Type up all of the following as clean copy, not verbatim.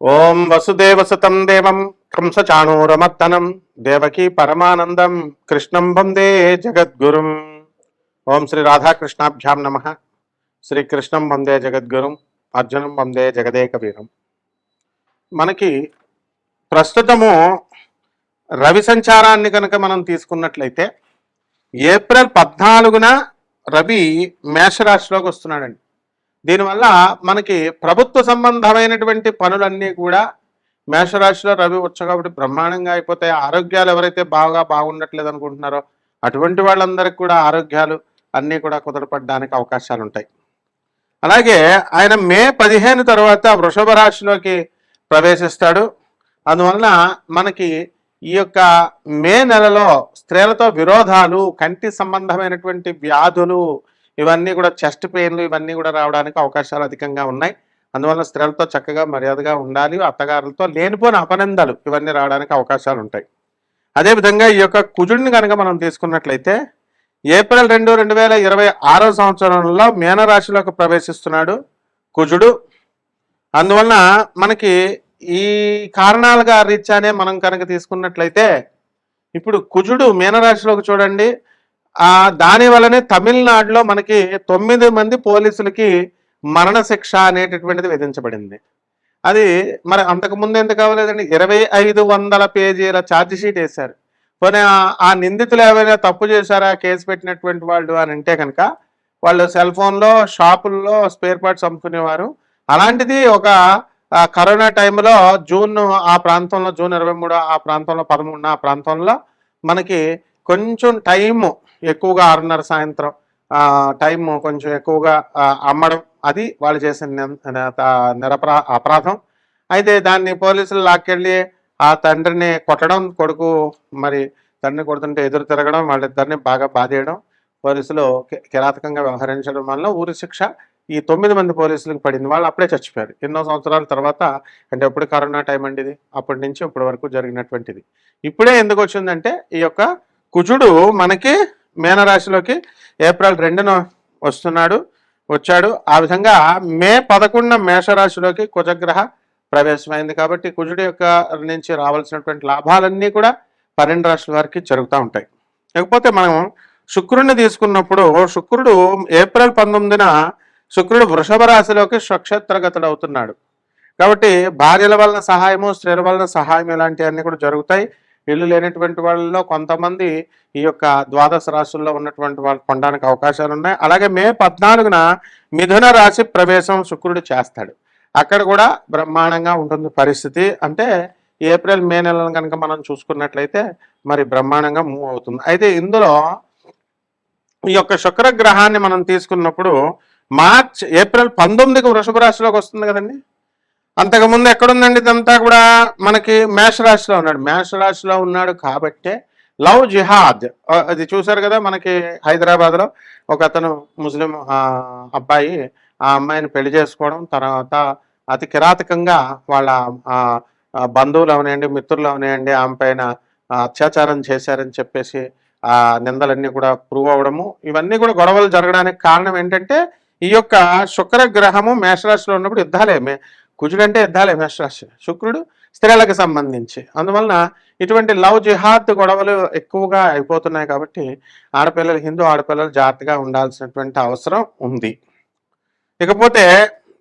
ఓం వసుదేవసుతం దేవం కంసచాణూరమర్దనం దేవకీ పరమానందం కృష్ణం వందే జగద్గురుం. ఓం శ్రీ రాధాకృష్ణాభ్యాం నమ. శ్రీకృష్ణం వందే జగద్గురుం, అర్జునం వందే జగదేక వీరం. మనకి ప్రస్తుతము రవి సంచారాన్ని కనుక మనం తీసుకున్నట్లయితే ఏప్రిల్ 14న రవి మేషరాశిలోకి వస్తున్నాడండి. దీనివల్ల మనకి ప్రభుత్వ సంబంధమైనటువంటి పనులన్నీ కూడా మేషరాశిలో రవి వచ్చు కాబట్టి బ్రహ్మాండంగా అయిపోతాయి. ఆరోగ్యాలు ఎవరైతే బాగుండట్లేదు అనుకుంటున్నారో అటువంటి వాళ్ళందరికీ కూడా ఆరోగ్యాలు అన్నీ కూడా కుదరపడడానికి అవకాశాలు ఉంటాయి. అలాగే ఆయన మే 15 తర్వాత వృషభ రాశిలోకి ప్రవేశిస్తాడు. అందువలన మనకి ఈ యొక్క మే నెలలో స్త్రీలతో విరోధాలు, కంటి సంబంధమైనటువంటి వ్యాధులు, ఇవన్నీ కూడా చెస్ట్ పెయిన్లు ఇవన్నీ కూడా రావడానికి అవకాశాలు అధికంగా ఉన్నాయి. అందువల్ల స్త్రీలతో చక్కగా మర్యాదగా ఉండాలి. అత్తగారులతో లేనిపోని అపనిందలు ఇవన్నీ రావడానికి అవకాశాలు ఉంటాయి. అదేవిధంగా ఈ యొక్క కుజుడిని కనుక మనం తీసుకున్నట్లయితే ఏప్రిల్ 2, 2026 సంవత్సరంలో మీనరాశిలోకి ప్రవేశిస్తున్నాడు కుజుడు. అందువలన మనకి ఈ కారణాలుగా రీత్యానే మనం కనుక తీసుకున్నట్లయితే ఇప్పుడు కుజుడు మీనరాశిలోకి చూడండి, దాని వల్లనే తమిళనాడులో మనకి 9 మంది పోలీసులకి మరణశిక్ష అనేటటువంటిది విధించబడింది. అది మరి అంతకుముందు ఎందుకు అవ్వలేదండి? 2500 పేజీల ఛార్జ్ షీట్ వేశారు. పోనీ ఆ నిందితులు ఏమైనా తప్పు చేశారా కేసు పెట్టినటువంటి వాళ్ళు అని అంటే కనుక వాళ్ళు సెల్ ఫోన్లో షాపుల్లో స్పేర్ పార్ట్స్ అమ్ముకునేవారు. అలాంటిది ఒక కరోనా టైంలో జూన్ ఆ ప్రాంతంలో, జూన్ 23 ఆ ప్రాంతంలో, 13 ఆ ప్రాంతంలో మనకి కొంచెం టైము ఎక్కువగా 6:30 సాయంత్రం టైం కొంచెం ఎక్కువగా అమ్మడం, అది వాళ్ళు చేసిన అపరాధం. అయితే దాన్ని పోలీసులు లాక్కెళ్ళి ఆ తండ్రిని కొట్టడం, కొడుకు మరి తండ్రిని కొడుతుంటే ఎదురు తిరగడం, వాళ్ళిద్దరిని బాగా బాధేయడం, పోలీసులు కిరాతకంగా వ్యవహరించడం వల్ల ఊరి శిక్ష ఈ 9 మంది పోలీసులకు పడింది. వాళ్ళు అప్పుడే చచ్చిపోయారు. ఎన్నో సంవత్సరాల తర్వాత, అంటే ఎప్పుడు కరోనా టైం అండి ఇది, అప్పటి నుంచి ఇప్పటి వరకు జరిగినటువంటిది. ఇప్పుడే ఎందుకు వచ్చిందంటే ఈ యొక్క కుజుడు మనకి మీనరాశిలోకి ఏప్రిల్ 2న వచ్చాడు. ఆ విధంగా మే 11న మేషరాశిలోకి కుజగ్రహ ప్రవేశమైంది. కాబట్టి కుజుడు యొక్క నుంచి రావాల్సినటువంటి లాభాలన్నీ కూడా 12 రాశుల వారికి జరుగుతూ ఉంటాయి. లేకపోతే మనం శుక్రుడిని తీసుకున్నప్పుడు శుక్రుడు ఏప్రిల్ 19న శుక్రుడు వృషభ రాశిలోకి స్వక్షేత్రగతుడు అవుతున్నాడు. కాబట్టి భార్యల వలన సహాయము, స్త్రీల వలన సహాయం ఇలాంటివన్నీ కూడా జరుగుతాయి. ఇల్లు లేనటువంటి వాళ్ళలో కొంతమంది ఈ యొక్క ద్వాదశ రాశుల్లో ఉన్నటువంటి వాళ్ళు కొనడానికి అవకాశాలు ఉన్నాయి. అలాగే మే 14న మిథున రాశి ప్రవేశం శుక్రుడు చేస్తాడు. అక్కడ కూడా బ్రహ్మాండంగా ఉంటుంది పరిస్థితి. అంటే ఏప్రిల్ మే నెలను కనుక మనం చూసుకున్నట్లయితే మరి బ్రహ్మాండంగా మూవ్ అవుతుంది. అయితే ఇందులో ఈ యొక్క శుక్రగ్రహాన్ని మనం తీసుకున్నప్పుడు ఏప్రిల్ 19కి వృషభ రాశిలోకి వస్తుంది కదండి. అంతకుముందు ఎక్కడుందండి? ఇదంతా కూడా మనకి మేషరాశిలో ఉన్నాడు. మేషరాశిలో ఉన్నాడు కాబట్టే లవ్ జిహాద్ అది చూశారు కదా. మనకి హైదరాబాద్లో ఒక అతను ముస్లిం అబ్బాయి ఆ అమ్మాయిని పెళ్లి చేసుకోవడం, తర్వాత అతి కిరాతకంగా వాళ్ళ బంధువులు అవనేయండి, మిత్రులు అవనేయండి ఆమె పైన అత్యాచారం చేశారని చెప్పేసి ఆ నిందలన్నీ కూడా ప్రూవ్ అవ్వడము, ఇవన్నీ కూడా గొడవలు జరగడానికి కారణం ఏంటంటే ఈ యొక్క శుక్రగ్రహము మేషరాశిలో ఉన్నప్పుడు యుద్ధాలే. కుజుడు అంటే యుద్ధాలే మేషరాశి, శుక్రుడు స్త్రీలకు సంబంధించి. అందువలన ఇటువంటి లవ్ జిహాద్ గొడవలు ఎక్కువగా అయిపోతున్నాయి. కాబట్టి ఆడపిల్లలు, హిందూ ఆడపిల్లలు జాగ్రత్తగా ఉండాల్సినటువంటి అవసరం ఉంది. ఇకపోతే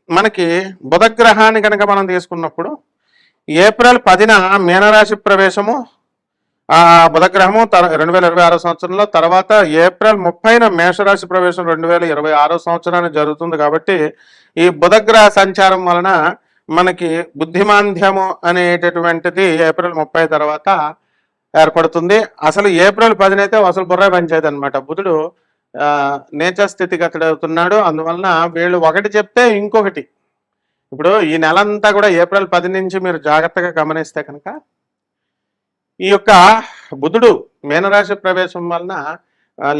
మనకి బుధగ్రహాన్ని కనుక మనం తీసుకున్నప్పుడు ఏప్రిల్ 10న మీనరాశి ప్రవేశము బుధగ్రహము 2026 సంవత్సరంలో, తర్వాత ఏప్రిల్ 30న మేషరాశి ప్రవేశం 2026 సంవత్సరానికి జరుగుతుంది. కాబట్టి ఈ బుధగ్రహ సంచారం వలన మనకి బుద్ధిమాంద్యము అనేటటువంటిది ఏప్రిల్ 30 తర్వాత ఏర్పడుతుంది. అసలు ఏప్రిల్ 10న అయితే అసలు బుర్ర పనిచేయదు అనమాట. బుధుడు నేచ స్థితిగతుడు అవుతున్నాడు. అందువలన వీళ్ళు ఒకటి చెప్తే ఇంకొకటి. ఇప్పుడు ఈ నెలంతా కూడా ఏప్రిల్ 10 నుంచి మీరు జాగ్రత్తగా గమనిస్తే కనుక ఈ యొక్క బుధుడు మీనరాశి ప్రవేశం వలన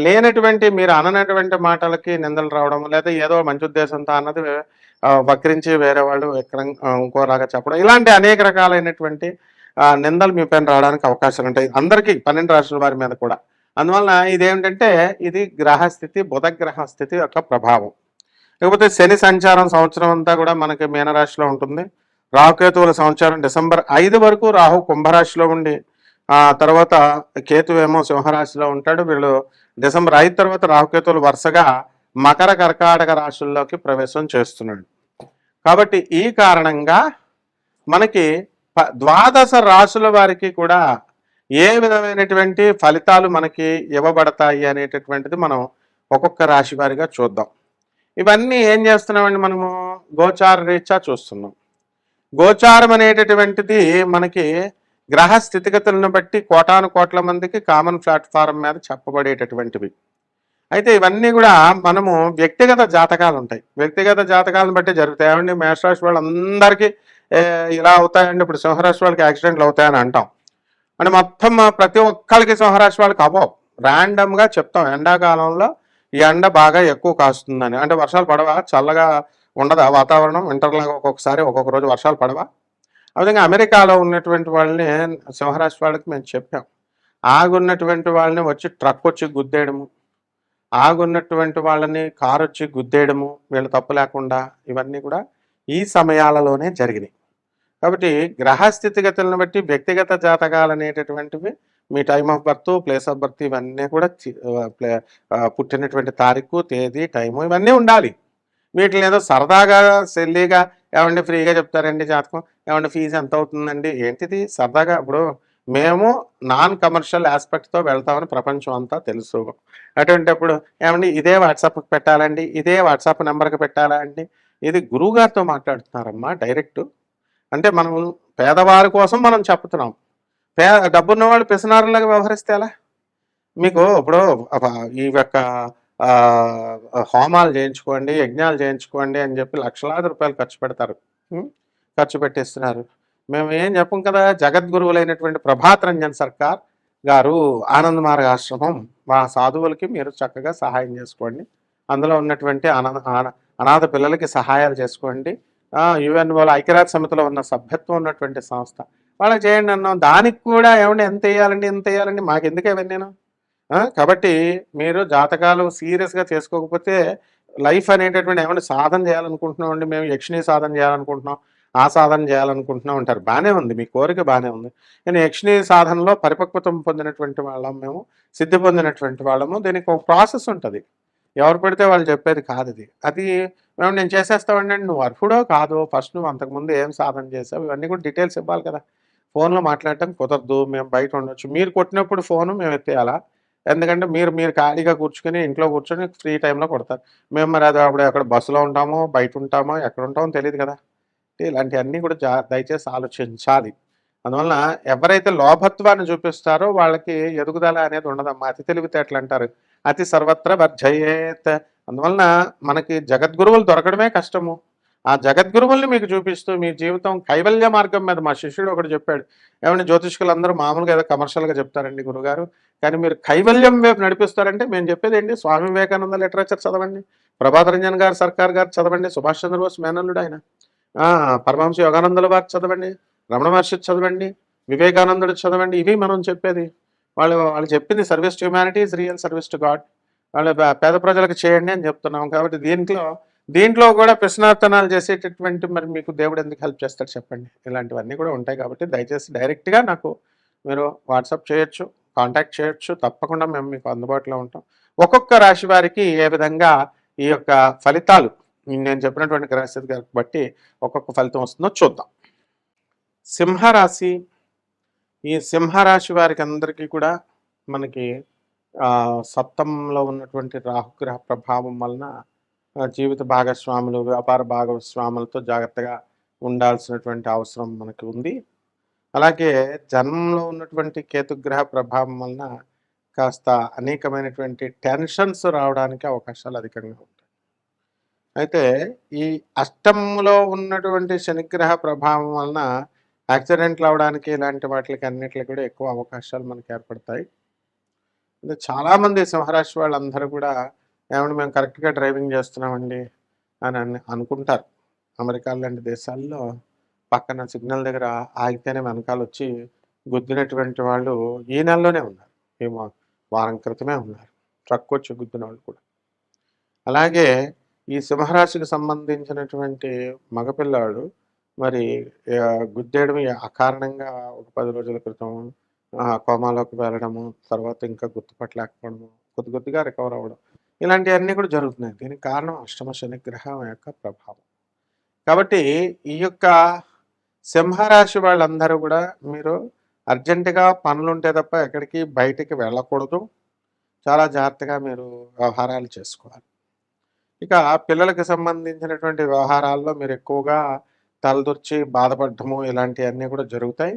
లేనటువంటి, మీరు అననటువంటి మాటలకి నిందలు రావడం, లేదా ఏదో మంచి ఉద్దేశంతో అన్నది వక్రించి వేరే వాళ్ళు ఇంకోలాగా చెప్పడం, ఇలాంటి అనేక రకాలైనటువంటి నిందలు మీ పైన రావడానికి అవకాశాలు ఉంటాయి. అందరికీ 12 రాశుల వారి మీద కూడా. అందువలన ఇదేమిటంటే ఇది గ్రహస్థితి, బుధగ్రహ స్థితి యొక్క ప్రభావం. లేకపోతే శని సంచారం సంవత్సరం అంతా కూడా మనకి మీనరాశిలో ఉంటుంది. రాహుకేతువుల సంవత్సరం డిసెంబర్ 5 వరకు రాహు కుంభరాశిలో ఉండి ఆ తర్వాత కేతువేమో సింహరాశిలో ఉంటాడు. వీళ్ళు డిసెంబర్ 5 తర్వాత రాహుకేతువులు వరుసగా మకర కర్కాటక రాశుల్లోకి ప్రవేశం చేస్తున్నాడు. కాబట్టి ఈ కారణంగా మనకి ద్వాదశ రాశుల వారికి కూడా ఏ విధమైనటువంటి ఫలితాలు మనకి ఇవ్వబడతాయి అనేటటువంటిది మనం ఒక్కొక్క రాశి వారిగా చూద్దాం. ఇవన్నీ ఏం చేస్తున్నామండి, మనము గోచార రీత్యా చూస్తున్నాం. గోచారం అనేటటువంటిది మనకి గ్రహ స్థితిగతులను బట్టి కోటాను కోట్ల మందికి కామన్ ప్లాట్ఫారం మీద చెప్పబడేటటువంటివి. అయితే ఇవన్నీ కూడా మనము వ్యక్తిగత జాతకాలు ఉంటాయి, వ్యక్తిగత జాతకాలను బట్టి జరుగుతాయి. ఏమండి మేషరాశి వాళ్ళందరికీ ఇలా అవుతాయండి, ఇప్పుడు సింహరాశి వాళ్ళకి యాక్సిడెంట్లు అవుతాయని అంటాం. అంటే మొత్తం ప్రతి ఒక్కరికి సింహరాశి వాళ్ళకి అవ్వవు, ర్యాండమ్గా చెప్తాం. ఎండాకాలంలో ఈ ఎండ బాగా ఎక్కువ కాస్తుందని, అంటే వర్షాలు పడవా, చల్లగా ఉండదా వాతావరణం, వింటర్లాగా ఒక్కొక్కసారి ఒక్కొక్క రోజు వర్షాలు పడవా. ఆ విధంగా అమెరికాలో ఉన్నటువంటి వాళ్ళని సింహరాశి వాళ్ళకి మేము చెప్పాం, ఆగున్నటువంటి వాళ్ళని వచ్చి ట్రక్ వచ్చి గుద్దేయడము, ఆగున్నటువంటి వాళ్ళని కారు వచ్చి గుద్దేయడము, వీళ్ళు తప్పు లేకుండా, ఇవన్నీ కూడా ఈ సమయాలలోనే జరిగినాయి. కాబట్టి గ్రహ స్థితిగతులను బట్టి వ్యక్తిగత జాతకాలు అనేటటువంటివి మీ time of birth, place of birth ఇవన్నీ కూడా పుట్టినటువంటి తారీఖు, తేదీ, టైము ఇవన్నీ ఉండాలి. వీటిని ఏదో సరదాగా సెల్లీగా ఏమంటే ఫ్రీగా చెప్తారండి జాతకం, ఏమంటే ఫీజు ఎంత అవుతుందండి, ఏంటిది సరదాగా. ఇప్పుడు మేము నాన్ కమర్షియల్ ఆస్పెక్ట్తో వెళ్తామని ప్రపంచం అంతా తెలుసు. అటువంటిప్పుడు ఏమండి ఇదే వాట్సాప్కి పెట్టాలండి, ఇదే వాట్సాప్ నెంబర్కి పెట్టాలా అండి, ఇది గురువుగారితో మాట్లాడుతున్నారమ్మా డైరెక్ట్. అంటే మనం పేదవారి కోసం మనం చెప్తున్నాం, డబ్బున్న వాళ్ళు పిసనారులాగా వ్యవహరిస్తే ఎలా? మీకు ఇప్పుడు ఈ యొక్క హోమాలు చేయించుకోండి, యజ్ఞాలు చేయించుకోండి అని చెప్పి లక్షలాది రూపాయలు ఖర్చు పెడతారు, ఖర్చు పెట్టిస్తున్నారు. మేము ఏం చెప్పం కదా. జగద్గురువులైనటువంటి ప్రభాత్ రంజన్ సర్కార్ గారు ఆనంద మార్గ ఆశ్రమం, మా సాధువులకి మీరు చక్కగా సహాయం చేసుకోండి, అందులో ఉన్నటువంటి అనాథ పిల్లలకి సహాయాలు చేసుకోండి, యుఎన్ఓలో ఐక్యరాజ్య సమితిలో ఉన్న సభ్యత్వం ఉన్నటువంటి సంస్థ వాళ్ళకి చేయండి అన్నాం. దానికి కూడా ఏమంటే ఎంత వేయాలండి, ఎంత వేయాలండి, మాకు ఎందుకే నేను. కాబట్టి మీరు జాతకాలు సీరియస్గా చేసుకోకపోతే లైఫ్ అనేటటువంటి ఏమైనా సాధన చేయాలనుకుంటున్నాం అండి, మేము యక్షిణి సాధన చేయాలనుకుంటున్నాం, ఆ సాధన చేయాలనుకుంటున్నాం అంటారు. బాగానే ఉంది, మీ కోరిక బాగానే ఉంది. కానీ యక్షిణి సాధనలో పరిపక్వతం పొందినటువంటి వాళ్ళం మేము, సిద్ధి పొందినటువంటి వాళ్ళము. దీనికి ఒక ప్రాసెస్ ఉంటుంది, ఎవరు పెడితే వాళ్ళు చెప్పేది కాదు అది. అది మేము నేను చేసేస్తామండి, నువ్వు అర్హుడో కాదో, ఫస్ట్ నువ్వు అంతకుముందు ఏం సాధన చేసావు, ఇవన్నీ కూడా డీటెయిల్స్ ఇవ్వాలి కదా. ఫోన్లో మాట్లాడటం కుదరదు, మేము బయట ఉండొచ్చు. మీరు కొట్టినప్పుడు ఫోను మేము ఎత్తేయాలా? ఎందుకంటే మీరు ఖాళీగా కూర్చుని ఇంట్లో కూర్చొని ఫ్రీ టైంలో కొడతారు. మేము మరి అది అప్పుడు అక్కడ బస్సులో ఉంటామో, బయట ఉంటామో, ఎక్కడ ఉంటామో తెలియదు కదా. ఇలాంటివన్నీ కూడా దయచేసి ఆలోచించాలి. అందువలన ఎవరైతే లోభత్వాన్ని చూపిస్తారో వాళ్ళకి ఎదుగుదల అనేది ఉండదమ్మా. అతి తెలివితేటలు అంటారు, అతి సర్వత్ర వర్జయేత్. అందువలన మనకి జగద్గురువులు దొరకడమే కష్టము. ఆ జగద్గురువుల్ని మీకు చూపిస్తూ మీ జీవితం కైవల్య మార్గం మీద, మా శిష్యుడు ఒకటి చెప్పాడు, ఏమంటే జ్యోతిష్కులు అందరూ మామూలుగా ఏదో కమర్షియల్గా చెప్తారండి గురుగారు, కానీ మీరు కైవల్యం వైపు నడిపిస్తారంటే మేము చెప్పేది ఏంటి, స్వామి వివేకానంద లిటరేచర్ చదవండి, ప్రభాత్ రంజన్ గారు సర్కార్ గారు చదవండి, సుభాష్ చంద్రబోస్ మేనల్లుడు ఆయన, పరమహంస యోగానందుల వారు చదవండి, రమణ మహర్షి చదవండి, వివేకానందుడు చదవండి. ఇవి మనం చెప్పేది. వాళ్ళు చెప్పింది service to humanity is real service to God. వాళ్ళు పేద ప్రజలకు చేయండి అని చెప్తున్నాం. కాబట్టి దీంట్లో కూడా ప్రశ్నార్థనాలు చేసేటటువంటి మరి మీకు దేవుడు ఎందుకు హెల్ప్ చేస్తాడు చెప్పండి. ఇలాంటివన్నీ కూడా ఉంటాయి. కాబట్టి దయచేసి డైరెక్ట్గా నాకు మీరు వాట్సాప్ చేయొచ్చు, కాంటాక్ట్ చేయొచ్చు, తప్పకుండా మేము మీకు అందుబాటులో ఉంటాం. ఒక్కొక్క రాశి వారికి ఏ విధంగా ఈ యొక్క ఫలితాలు నేను చెప్పినటువంటి గ్రహస్థితి బట్టి ఒక్కొక్క ఫలితం వస్తుందో చూద్దాం. సింహరాశి, ఈ సింహరాశి వారికి అందరికీ కూడా మనకి సప్తమంలో ఉన్నటువంటి రాహుగ్రహ ప్రభావం వలన జీవిత భాగస్వాములు, వ్యాపార భాగస్వాములతో జాగ్రత్తగా ఉండాల్సినటువంటి అవసరం మనకి ఉంది. అలాగే జన్మంలో ఉన్నటువంటి కేతుగ్రహ ప్రభావం వలన కాస్త అనేకమైనటువంటి టెన్షన్స్ రావడానికి అవకాశాలు అధికంగా ఉంటాయి. అయితే ఈ అష్టంలో ఉన్నటువంటి శనిగ్రహ ప్రభావం వలన యాక్సిడెంట్లు అవడానికి ఇలాంటి వాటికి అన్నిటికీ కూడా ఎక్కువ అవకాశాలు మనకి ఏర్పడతాయి. అంటే చాలామంది సింహరాశి వాళ్ళందరూ కూడా ఏమంటే మేము కరెక్ట్గా డ్రైవింగ్ చేస్తున్నామండి అని అనుకుంటారు. అమెరికా లాంటి దేశాల్లో పక్కన సిగ్నల్ దగ్గర ఆగితేనే వెనకాల వచ్చి గుద్దినటువంటి వాళ్ళు ఈ నెలలోనే ఉన్నారు, ఏమో వారం క్రితమే ఉన్నారు, ట్రక్ వచ్చి గుద్దిన వాళ్ళు కూడా. అలాగే ఈ సింహరాశికి సంబంధించినటువంటి మగపిల్లాడు మరి గుద్దేయడం అకారణంగా ఒక 10 రోజుల క్రితం కోమాలోకి వెళ్ళడము, తర్వాత ఇంకా గుర్తుపట్టలేకపోవడము, కొద్ది కొద్దిగా రికవర్ అవ్వడం. ఇలాంటియన్నీ కూడా జరుగుతున్నాయి. దీనికి కారణం అష్టమ శని గ్రహం యొక్క ప్రభావం. కాబట్టి ఈ యొక్క సింహరాశి వాళ్ళందరూ కూడా మీరు అర్జెంటుగా పనులుంటే తప్ప ఎక్కడికి బయటికి వెళ్ళకూడదు. చాలా జాగ్రత్తగా మీరు వ్యవహారాలు చేసుకోవాలి. ఇక పిల్లలకు సంబంధించినటువంటి వ్యవహారాల్లో మీరు ఎక్కువగా తలదూర్చి బాధపడటము ఇలాంటివన్నీ కూడా జరుగుతాయి.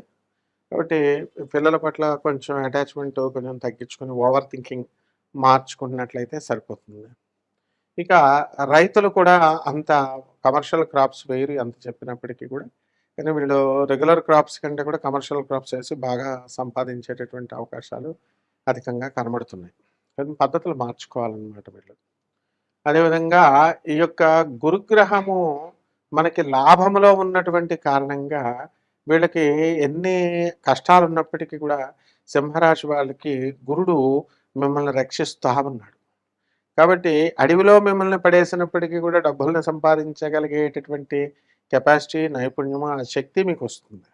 కాబట్టి పిల్లల పట్ల కొంచెం అటాచ్మెంట్ కొంచెం తగ్గించుకొని ఓవర్ థింకింగ్ మార్చుకున్నట్లయితే సరిపోతుంది. ఇక రైతులు కూడా అంత కమర్షియల్ క్రాప్స్ వేయరు ఎంత చెప్పినప్పటికీ కూడా. కానీ వీళ్ళు రెగ్యులర్ క్రాప్స్ కంటే కూడా కమర్షియల్ క్రాప్స్ వేసి బాగా సంపాదించేటటువంటి అవకాశాలు అధికంగా కనబడుతున్నాయి. కానీ పద్ధతులు మార్చుకోవాలన్నమాట వీళ్ళు. అదేవిధంగా ఈ యొక్క గురుగ్రహము మనకి లాభంలో ఉన్నటువంటి కారణంగా వీళ్ళకి ఎన్ని కష్టాలు ఉన్నప్పటికీ కూడా సింహరాశి వాళ్ళకి గురుడు మిమ్మల్ని రక్షిస్తూ ఉన్నాడు. కాబట్టి అడవిలో మిమ్మల్ని పడేసినప్పటికీ కూడా డబ్బులను సంపాదించగలిగేటటువంటి కెపాసిటీ, నైపుణ్యము, ఆ శక్తి మీకు వస్తుంది.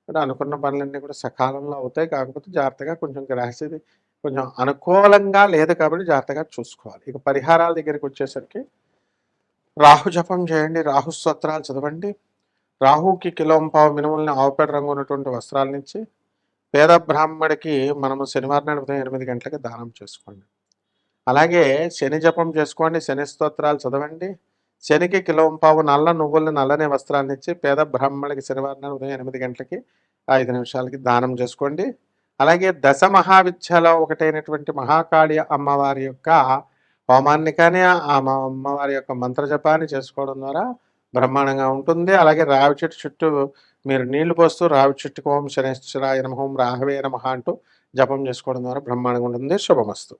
అంటే అనుకున్న పనులన్నీ కూడా సకాలంలో అవుతాయి. కాకపోతే జాగ్రత్తగా కొంచెం గ్రహస్థితి కొంచెం అనుకూలంగా లేదు కాబట్టి జాగ్రత్తగా చూసుకోవాలి. ఇక పరిహారాల దగ్గరికి వచ్చేసరికి రాహు జపం చేయండి, రాహు స్తోత్రాలు చదవండి. రాహుకి కిలోంపావు మినుములని ఆవుపేడ రంగు ఉన్నటువంటి వస్త్రాలనిచ్చి పేద బ్రాహ్మడికి మనము శనివారం నాడు ఉదయం 8 గంటలకి దానం చేసుకోండి. అలాగే శని జపం చేసుకోండి, శని స్తోత్రాలు చదవండి. శనికి కిలోంపావు నల్ల నువ్వుల్ని నల్లని వస్త్రాన్ని ఇచ్చి పేద బ్రాహ్మణుడికి శనివారం నాడు ఉదయం 8 గంటలకి 5 నిమిషాలకి దానం చేసుకోండి. అలాగే దశ మహావిద్యలో ఒకటైనటువంటి మహాకాళి అమ్మవారి యొక్క హోమాన్ని కానీ ఆ అమ్మవారి యొక్క మంత్రజపాన్ని చేసుకోవడం ద్వారా బ్రహ్మాండంగా ఉంటుంది. అలాగే రావి చెట్టు చుట్టూ మీరు నీళ్లు పోస్తూ రావి చెట్టుకు ఓం శనేశ్వరాయ నమః, ఓం రాహవే నమః అంటూ జపం చేసుకోవడం ద్వారా బ్రహ్మాండంగా ఉంటుంది. శుభమస్తు.